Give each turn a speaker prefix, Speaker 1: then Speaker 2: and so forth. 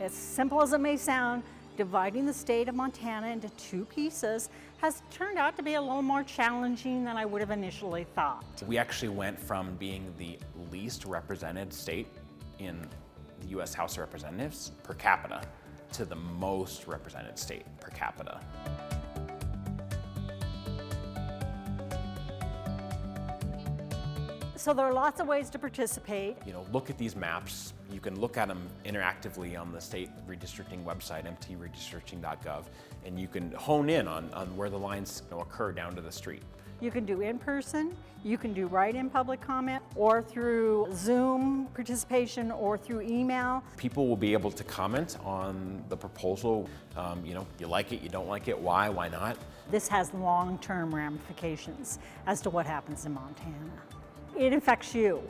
Speaker 1: As simple as it may sound, dividing the state of Montana into two pieces has turned out to be a little more challenging than I would have initially thought.
Speaker 2: We actually went from being the least represented state in the U.S. House of Representatives per capita to the most represented state per capita.
Speaker 1: So there are lots of ways to participate.
Speaker 2: Look at these maps. You can look at them interactively on the state redistricting website, mtredistricting.gov, and you can hone in on where the lines occur down to the street.
Speaker 1: You can do in person, you can do write-in public comment, or through Zoom participation, or through email.
Speaker 2: People will be able to comment on the proposal. You like it, you don't like it, why not?
Speaker 1: This has long-term ramifications as to what happens in Montana. It affects you.